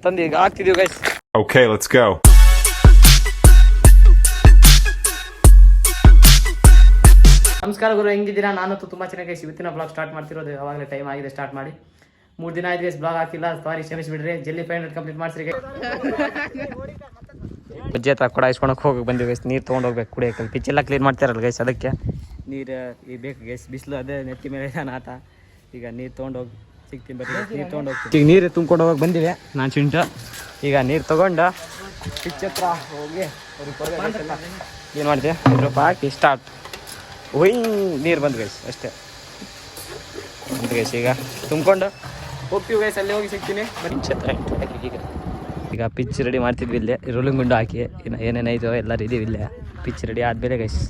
ತಂದು ಈಗ ಹಾಕ್ತಿದೀವಿ guys. Okay, let's go. ನಮಸ್ಕಾರ ಗುರು, ಹೆಂಗಿದ್ದೀರಾ? ನಾನು ತುಂಬಾ ಚೆನ್ನಾಗಿ ಇವತ್ತಿನ ಬ್ಲಾಗ್ ಸ್ಟಾರ್ಟ್ ಮಾಡ್ತಿರೋದು. ಯಾವಾಗಲೇ ಟೈಮ್ ಆಗಿದೆ ಸ್ಟಾರ್ಟ್ ಮಾಡಿ. 3 ದಿನ ಆಯ್ತು ಗೈಸ್ ಬ್ಲಾಗ್ ಹಾಕಿಲ್ಲ, ಸಾರಿ ಕ್ಷಮಿಸಿಬಿಡ್ರಿ. ಜಲ್ದಿ 500 ಕಂಪ್ಲೀಟ್ ಮಾಡಿಸ್ರಿ. ಬಜ್ಜಿ ಹತ್ರ ಕೊಡ ಇಸ್ಕೊಳಕ್ಕೆ ಹೋಗಿ ಬಂದಿವಿ ಗೈಸ್. ನೀರು ತೊಗೊಂಡು ಹೋಗ್ಬೇಕು ಕುಡಿಯೋಕೆ. ಪಿಚ್ ಎಲ್ಲ ಕ್ಲೀನ್ ಮಾಡ್ತಾರಲ್ಲ ಗೈಸ್, ಅದಕ್ಕೆ ನೀರು ಈಗ ಬೇಕು ಗೈಸ್. ಬಿಸಿಲು ಅದೇ ನೆತ್ತಿ ಮೇಲೆ ಇದ್ದಾನೆ ಆತ. ಈಗ ನೀರು ತೊಗೊಂಡೋಗಿ ಸಿಗ್ತೀನಿ ಬರ್ರಿ. ನೀರು ತೊಗೊಂಡು ಹೋಗ್ತೀವಿ. ಈಗ ನೀರು ತುಂಬ್ಕೊಂಡು ಹೋಗಿ ಬಂದಿವೆ ನಾನು ಚಿಂಟು. ಈಗ ನೀರು ತೊಗೊಂಡು ಪಿಚ್ ಹತ್ರ ಹೋಗಿ ಅವ್ರಿಗೆ ಏನು ಮಾಡಿದೆ ಸ್ವಲ್ಪ ಹಾಕಿ ಸ್ಟಾರ್ಟ್. ಒಯ್ ನೀರು ಬಂದು ಗೈಸ್ ಅಷ್ಟೇ ಬಂದು ಗೈಸ್. ಈಗ ತುಂಬ್ಕೊಂಡು ಹೋಗ್ತೀವಿ ಗೈಸ್. ಅಲ್ಲಿ ಹೋಗಿ ಸಿಗ್ತೀನಿ ಬನ್ನಿ. ಛತ್ರ ಈಗ ಪಿಚ್ ರೆಡಿ ಮಾಡ್ತಿದ್ವಿ ಇಲ್ಲೇ. ರೋಲಿಂಗ್ ಗುಂಡು ಹಾಕಿ ಇನ್ನು ಏನೇನಾಯ್ತು ಎಲ್ಲ ಇದೀವಿ ಇಲ್ಲೇ. ಪಿಚ್ ರೆಡಿ ಆದಮೇಲೆ ಗೈಸ್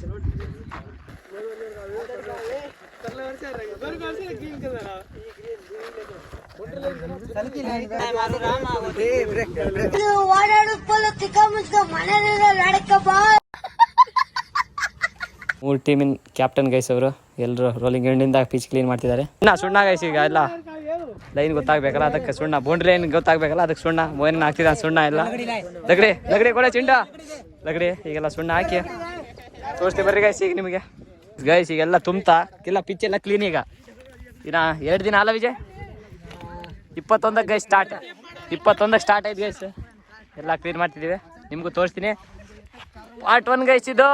ಮೂರು ಟೀಮಿನ ಕ್ಯಾಪ್ಟನ್ ಗೈಸ್ ಅವರು ಎಲ್ಲರೂ ರೋಲಿಂಗ್ ಎಂಡಿಂದ ಪಿಚ್ ಕ್ಲೀನ್ ಮಾಡ್ತಿದ್ದಾರೆ. ಸುಣ್ಣ ಗೈಸ್ ಈಗ ಎಲ್ಲ ಲೈನ್ ಗೊತ್ತಾಗಬೇಕಲ್ಲ, ಅದಕ್ಕೆ ಸುಣ್ಣ. ಬೌಂಡ್ರಿ ಲೈನ್ ಗೊತ್ತಾಗಬೇಕಲ್ಲ, ಅದಕ್ಕೆ ಸುಣ್ಣ. ಮೋಹನ್ ಹಾಕ್ತಿದ್ದ ಸುಣ್ಣ ಎಲ್ಲ. ಲಗಡಿ ಕೊಡ ಚಿಂಡ ಲಗಡಿ. ಈಗೆಲ್ಲ ಸುಣ್ಣ ಹಾಕಿ ತೋರಿಸ್ತೀವಿ ಬರ್ರಿ ಗೈಸ್. ಈಗ ನಿಮಗೆ ಗೈಸ್ ಈಗೆಲ್ಲ ತುಂಬ್ತಾ ಇಲ್ಲ ಪಿಚ್ ಎಲ್ಲ ಕ್ಲೀನ್. ಈಗ ಇನ್ನು 2 ದಿನ ಅಲ್ಲ ವಿಜಯ್? 21ಕ್ಕೆ ಗೈಸ್ ಸ್ಟಾರ್ಟ್. 21ಕ್ಕೆ ಸ್ಟಾರ್ಟ್ ಆಯ್ತು ಗೈಸ್. ಎಲ್ಲ ಕ್ಲೀನ್ ಮಾಡ್ತಿದ್ದೀವಿ, ನಿಮಗೂ ತೋರಿಸ್ತೀನಿ. ಪಾರ್ಟ್ 1 ಗೈಸ್ ಇದು.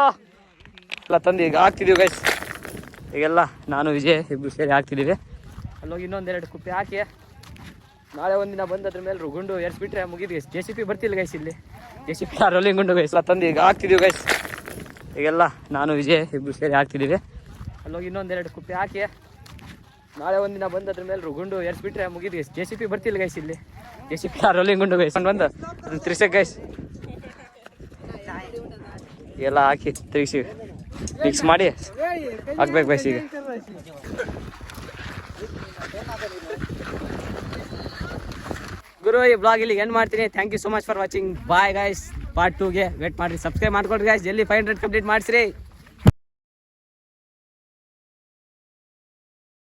ಎಲ್ಲ ತಂದು ಈಗ ಹಾಕ್ತಿದ್ದೀವಿ ಗೈಸ್. ಈಗೆಲ್ಲ ನಾನು ವಿಜಯ್ ಇಬ್ಬರು ಸೇರಿ ಹಾಕ್ತಿದ್ದೀವಿ. ಅಲ್ಲೋಗಿ ಇನ್ನೊಂದೆರಡು ಕುಪ್ಪಿ ಹಾಕಿ ನಾಳೆ ಒಂದಿನ ಬಂದು ಅದ್ರ ಮೇಲೆ ಗುಂಡು ಎರ್ಸ್ಬಿಟ್ರೆ ಮುಗಿದು ಗೈಸ್. JCB ಬರ್ತಿಲ್ಲ ಗೈಸ್ ಇಲ್ಲಿ. JCB ರೋಲಿಂಗ್ ಗುಂಡು ಗೈಸ್. ಎಲ್ಲ ತಂದು ಈಗ ಹಾಕ್ತಿದ್ದೀವಿ ಗೈಸ್. ಈಗೆಲ್ಲ ನಾನು ವಿಜಯ್ ಇಬ್ಬರು ಸೇರಿ ಹಾಕ್ತಿದ್ದೀವಿ. ಅಲ್ಲೋಗಿ ಇನ್ನೊಂದೆರಡು ಕುಪ್ಪಿ ಹಾಕಿ ನಾಳೆ ಒಂದಿನ ಬಂದು ಅದ್ರ ಮೇಲೆ ಗುಂಡು ಎರ್ಸ್ಬಿಟ್ರೆ ಮುಗಿದು ಗೈಸ್. JCB ಬರ್ತಿಲ್ಲ ಗೈಸ್ ಇಲ್ಲಿ. JCB ರೋಲಿಂಗ್ ಗುಂಡು ಗೈಸ್ ಬಂದು ಅದನ್ನ ತಿರ್ಸಕ್ಕೆ ಗೈಸ್. ಎಲ್ಲ ಹಾಕಿ ತಿರ್ಗಿಸಿ ಮಿಕ್ಸ್ ಮಾಡಿ ಹಾಕ್ಬೇಕು ಗೈಸ್. ಈಗ ಗುರು ಈ ಬ್ಲಾಗ್ ಇಲ್ಲಿ ಎಂಡ್ ಮಾಡ್ತೀನಿ. Thank you so much for watching. Bye guys. Part 2ಗೆ ವೇಟ್ ಮಾಡಿರಿ. ಸಬ್ಸ್ಕ್ರೈಬ್ ಮಾಡ್ಕೊಡ್ರಿ ಗೈಸ್. ಜಲ್ದಿ 500 ಕಂಪ್ಲೀಟ್ ಮಾಡಿಸ್ರಿ.